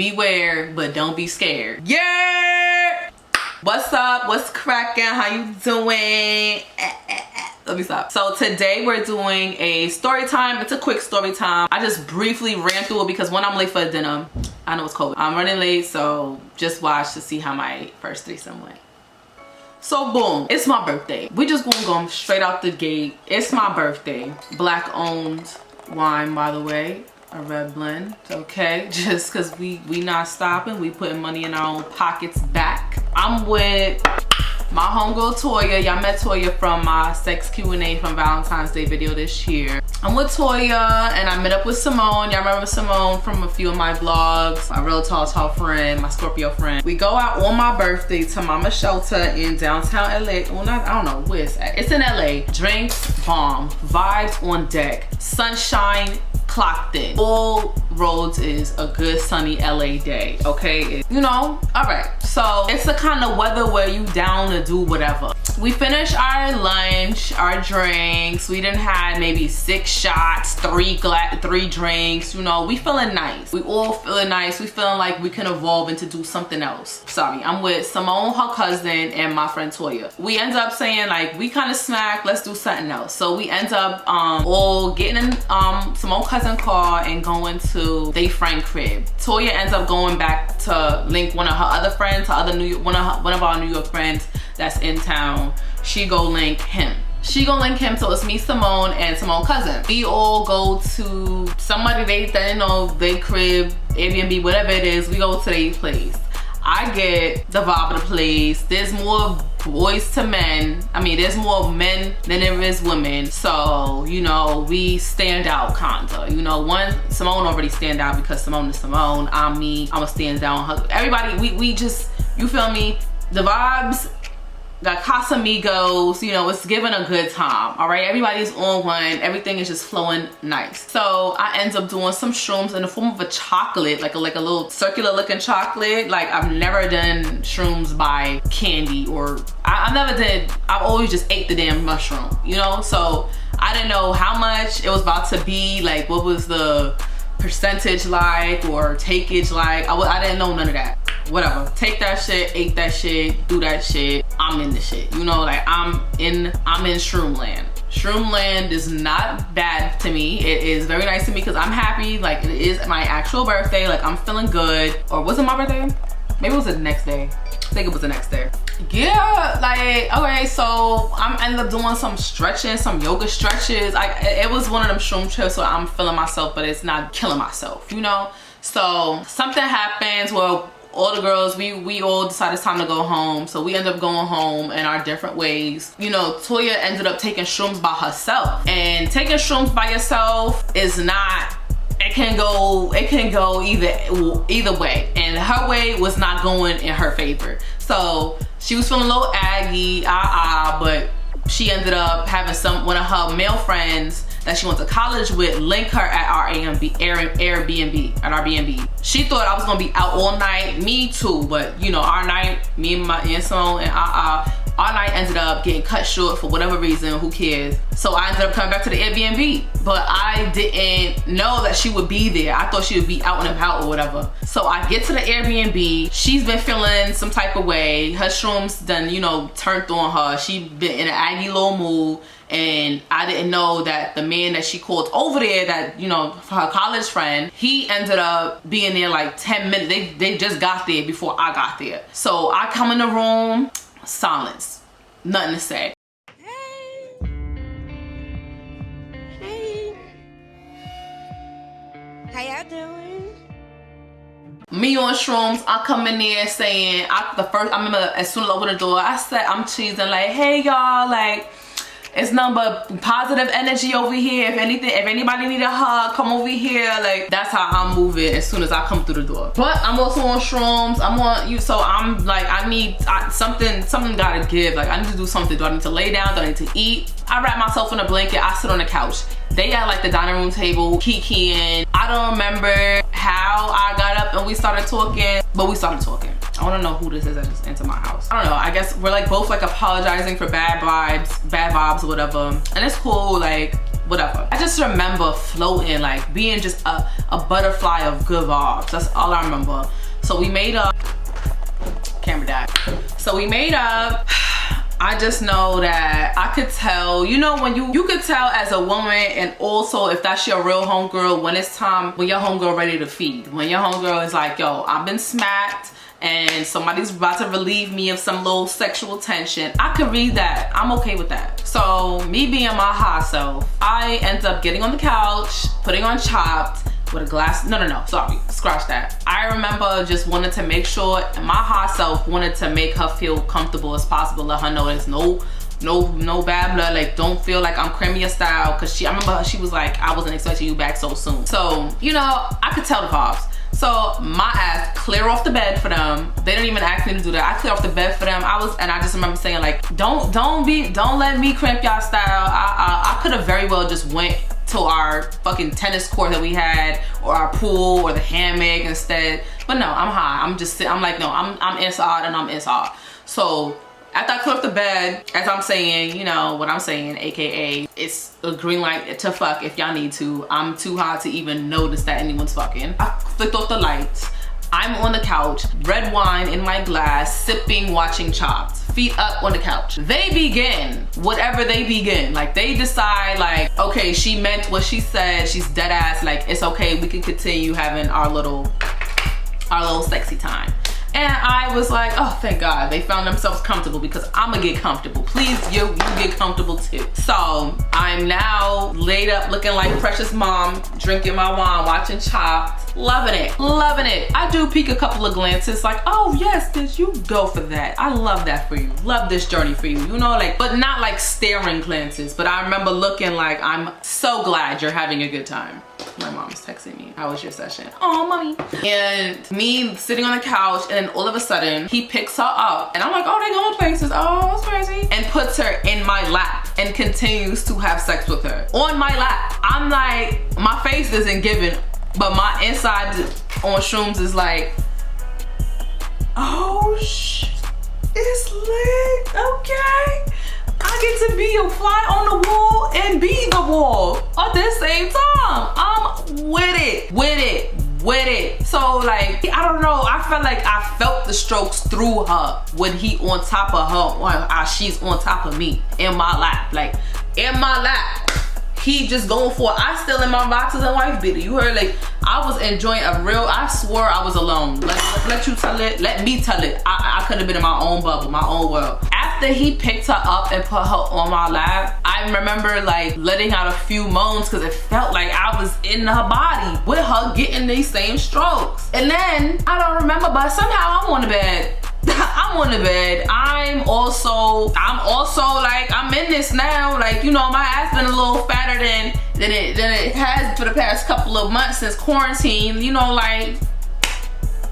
Beware, but don't be scared. Yeah! What's up? What's cracking? How you doing? Let me stop. So today we're doing a story time. It's a quick story time. I just briefly ran through it because when I'm late for dinner, I know it's COVID. I'm running late, so just watch to see how my first threesome went. So boom, it's my birthday. We just gonna go straight out the gate. It's my birthday. Black owned wine, by the way. A red blend, okay? Just cause we not stopping. We putting money in our own pockets back. I'm with my homegirl Toya. Y'all met Toya from my sex Q&A from Valentine's Day video this year. I'm with Toya and I met up with Simone. Y'all remember Simone from a few of my vlogs. My real tall friend, my Scorpio friend. We go out on my birthday to Mama Shelter in downtown LA. Well, not, I don't know where it's at. It's in LA. Drinks, bomb. Vibes on deck. Sunshine clocked in. All roads is a good sunny LA day, okay? You know, all right. So it's the kind of weather where you down to do whatever. We finished our lunch, our drinks. We done had maybe 6 shots, 3 drinks. You know, we feeling nice. We all feeling nice. We feeling like we can evolve into do something else. Sorry, I'm with Simone, her cousin, and my friend Toya. We end up saying like, we kind of smacked, let's do something else. So we end up all getting in Simone's cousin car and going to they friend crib. Toya ends up going back to link one of her other friends, one of our New York friends that's in town. She go link him. So it's me, Simone, and Simone's cousin. We all go to somebody they know, they crib, Airbnb, whatever it is. We go to their place. I get the vibe of the place. There's more boys to men. I mean, there's more men than there is women. So, you know, we stand out kinda. You know, Simone already stand out because Simone is Simone. I'm me. I'm a stand out. Everybody, we just, you feel me? The vibes got Casamigos, you know, it's giving a good time, all right? Everybody's on one, everything is just flowing nice. So I end up doing some shrooms in the form of a chocolate, like a little circular looking chocolate. Like I've never done shrooms by candy, or I've always just ate the damn mushroom, you know? So I didn't know how much it was about to be, like what was the percentage like or takeage like. I didn't know none of that. Whatever, take that shit, ate that shit, do that shit. I'm in the shit, you know, like I'm in shroom land. Shroom land is not bad to me. It is very nice to me because I'm happy. Like it is my actual birthday. Like I'm feeling good. Or was it my birthday? Maybe it was the next day. I think it was the next day. Yeah, like, okay, so I'm ended up doing some stretching, some yoga stretches. It was one of them shroom trips where I'm feeling myself, but it's not killing myself, you know? So something happens where all the girls, we all decide it's time to go home. So we end up going home in our different ways. You know, Toya ended up taking shrooms by herself. And taking shrooms by yourself is not, it can go either way. And her way was not going in her favor. So she was feeling a little aggy, but she ended up having one of her male friends that she went to college with link her at our Airbnb. She thought I was gonna be out all night. Me too, but you know, our night, me and Simone and our night ended up getting cut short for whatever reason. Who cares? So I ended up coming back to the Airbnb, but I didn't know that she would be there. I thought she would be out and about or whatever. So I get to the Airbnb. She's been feeling some type of way. Her shrooms done, you know, turned on her. She been in an aggy little mood. And I didn't know that the man that she called over there, that, you know, for her college friend, he ended up being there like 10 minutes. They just got there before I got there. So I come in the room, silence, nothing to say. Hey, how y'all doing? Me on shrooms, I come in there saying, I remember as soon as I opened the door, I said, I'm cheesing like, hey y'all, like, it's nothing but positive energy over here. If anybody need a hug, come over here. Like, that's how I'm moving as soon as I come through the door. But I'm also on shrooms. I'm on you, so I'm like, something gotta give. Like, I need to do something. Do I need to lay down? Do I need to eat? I wrap myself in a blanket. I sit on the couch. They at like the dining room table, kikiing. I don't remember how I got up and we started talking, but we started talking. I want to know who this is that just entered my house. I don't know. I guess we're like both like apologizing for bad vibes or whatever. And it's cool. Like, whatever. I just remember floating, like being just a butterfly of good vibes. That's all I remember. So we made up. Camera died. So we made up. I just know that I could tell, you know, when you could tell as a woman, and also if that's your real homegirl, when it's time, when your homegirl ready to feed. When your homegirl is like, yo, I've been smacked and somebody's about to relieve me of some little sexual tension. I could read that. I'm okay with that. So me being my high self, I end up getting on the couch, putting on Chopped, with a glass, no, sorry, scratch that. I remember just wanted to make sure, my high self wanted to make her feel comfortable as possible, let her know there's no bad blood, like don't feel like I'm creamier style, cause I remember she was like, I wasn't expecting you back so soon. So, you know, I could tell the vibes. So my ass clear off the bed for them. They didn't even ask me to do that. I clear off the bed for them. I just remember saying like, don't let me cramp y'all style. I could have very well just went to our fucking tennis court that we had, or our pool, or the hammock instead. But no, I'm high. I'm just sitting. I'm like, no, I'm inside and I'm inside. So after I clear off the bed, as I'm saying, you know what I'm saying, aka it's a green light to fuck if y'all need to. I'm too high to even notice that anyone's fucking. I flicked off the lights. I'm on the couch, red wine in my glass, sipping, watching Chopped. Feet up on the couch. They begin whatever they begin. Like they decide like, okay, she meant what she said. She's dead ass. Like it's okay. We can continue having our little sexy time. And I was like, oh, thank God. They found themselves comfortable, because I'm gonna get comfortable. Please, you get comfortable too. So I'm now laid up looking like Precious Mom, drinking my wine, watching Chopped, loving it, loving it. I do peek a couple of glances like, oh yes, bitch, you go for that. I love that for you. Love this journey for you, you know, like, but not like staring glances. But I remember looking like, I'm so glad you're having a good time. My mom's texting me, how was your session? Oh, mommy. And me sitting on the couch, and all of a sudden he picks her up, and I'm like, oh, they going places, oh, that's crazy, and puts her in my lap and continues to have sex with her on my lap. I'm like, my face isn't giving, but my inside on shrooms is like, oh it's lit, okay. I get to be a fly on the wall and be the wall at the same time. I'm with it. So like, I don't know, I felt like I felt the strokes through her when he on top of her, or she's on top of me in my lap, like in my lap. He just going for it. I still in my boxes and wife beater. You heard, like, I was enjoying a real, I swore I was alone. Let you tell it, let me tell it. I could have been in my own bubble, my own world. After he picked her up and put her on my lap, I remember like letting out a few moans, because it felt like I was in her body with her getting these same strokes. And then, I don't remember, but somehow I'm on the bed. I'm on the bed. I'm also like, I'm in this now. Like, you know, my ass been a little fatter than it has for the past couple of months since quarantine. You know, like,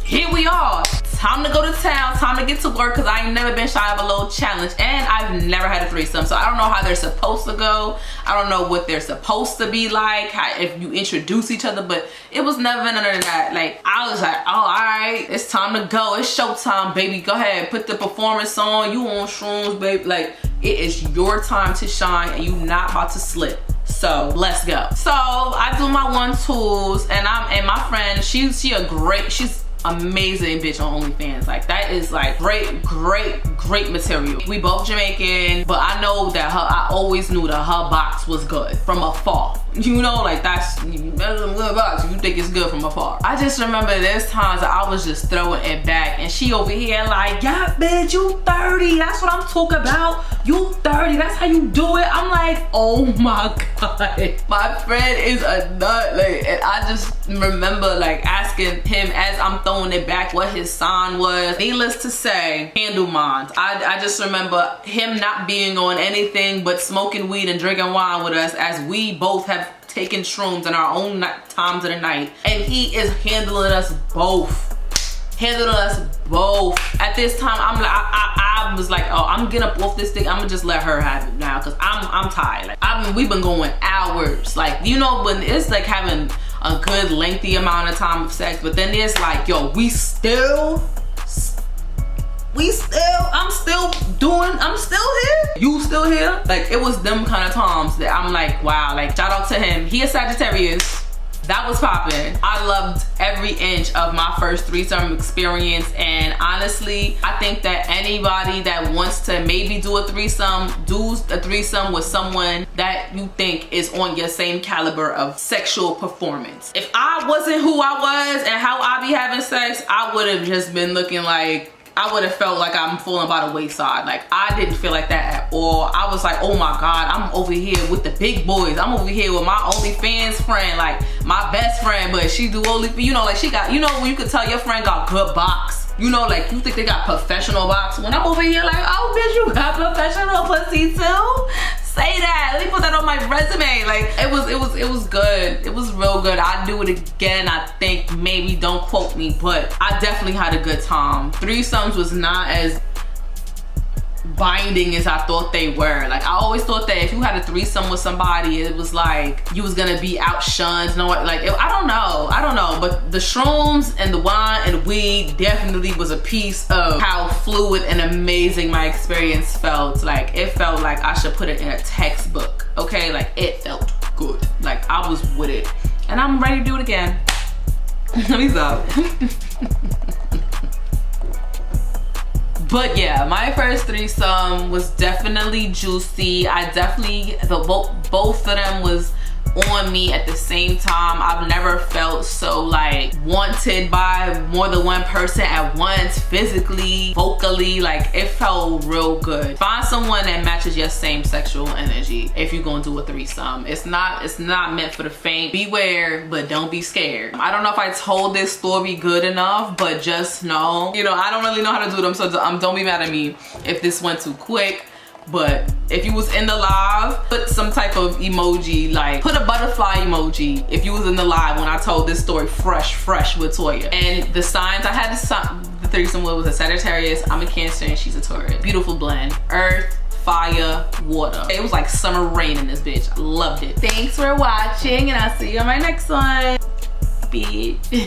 here we are. Time to go to town, time to get to work, because I ain't never been shy of a little challenge, and I've never had a threesome, so I don't know how they're supposed to go. I don't know what they're supposed to be like, how, if you introduce each other, but it was never none of that. Like, I was like, oh, all right, it's time to go. It's showtime, baby. Go ahead, put the performance on. You on shrooms, baby. Like, it is your time to shine, and you not about to slip. So let's go. So I do my 1-2s, and my friend, she's amazing bitch on OnlyFans. Like, that is like great material. We both Jamaican, but I know that I always knew that her box was good from afar. You know, like, that's good box. You think it's good from afar. I just remember there's times that I was just throwing it back, and she over here like, yeah, bitch, you 30. That's what I'm talking about. You 30. That's how you do it. I'm like, oh my God. My friend is a nut. Like, and I just remember like asking him as I'm throwing it back what his sign was. Needless to say, handle mines. I just remember him not being on anything but smoking weed and drinking wine with us, as we both have taken shrooms in our own times of the night, and he is handling us both. At this time, I'm like, I was like, oh, I'm getting up off this thing. I'm gonna just let her have it now, because I'm tired. Like, we've been going hours. Like, you know, when it's like having a good lengthy amount of time of sex, but then there's like, yo, we still I'm still here. You still here? Like, it was them kind of times that I'm like, wow, like, shout out to him. He is Sagittarius. That was popping. I loved every inch of my first threesome experience, and honestly, I think that anybody that wants to maybe do a threesome with someone that you think is on your same caliber of sexual performance. If I wasn't who I was and how I be having sex, I would have just been looking like, I would have felt like I'm falling by the wayside. Like, I didn't feel like that at all. I was like, oh my God, I'm over here with the big boys. I'm over here with my OnlyFans friend, like my best friend, but she do only, you know, like she got, you know, when you could tell your friend got good box. You know, like you think they got professional box. When I'm over here like, oh bitch, you got professional pussy too? Say that. Let me put that on my resume. Like, it was good. It was real good. I'd do it again, I think. Maybe, don't quote me, but I definitely had a good time. Threesomes was not as binding as I thought they were. Like, I always thought that if you had a threesome with somebody, it was like you was gonna be outshunned. No, like, I don't know, but the shrooms and the wine and the weed definitely was a piece of how fluid and amazing my experience felt. Like, it felt like I should put it in a textbook, okay? Like, it felt good. Like, I was with it, and I'm ready to do it again. Let me stop. But yeah, my first threesome was definitely juicy. Both of them was on me at the same time. I've never felt so like wanted by more than one person at once, physically, vocally. Like, it felt real good. Find someone that matches your same sexual energy if you're gonna do a threesome. It's not meant for the faint. Beware, but don't be scared. I don't know if I told this story good enough, but just know, you know, I don't really know how to do them, so don't be mad at me if this went too quick. But if you was in the live, put some type of emoji, like put a butterfly emoji if you was in the live when I told this story fresh with Toya. And the signs I had, the threesome with was a Sagittarius, I'm a Cancer, and she's a Taurus. Beautiful blend. Earth, fire, water. It was like summer rain in this bitch. I loved it. Thanks for watching, and I'll see you on my next one. Bitch.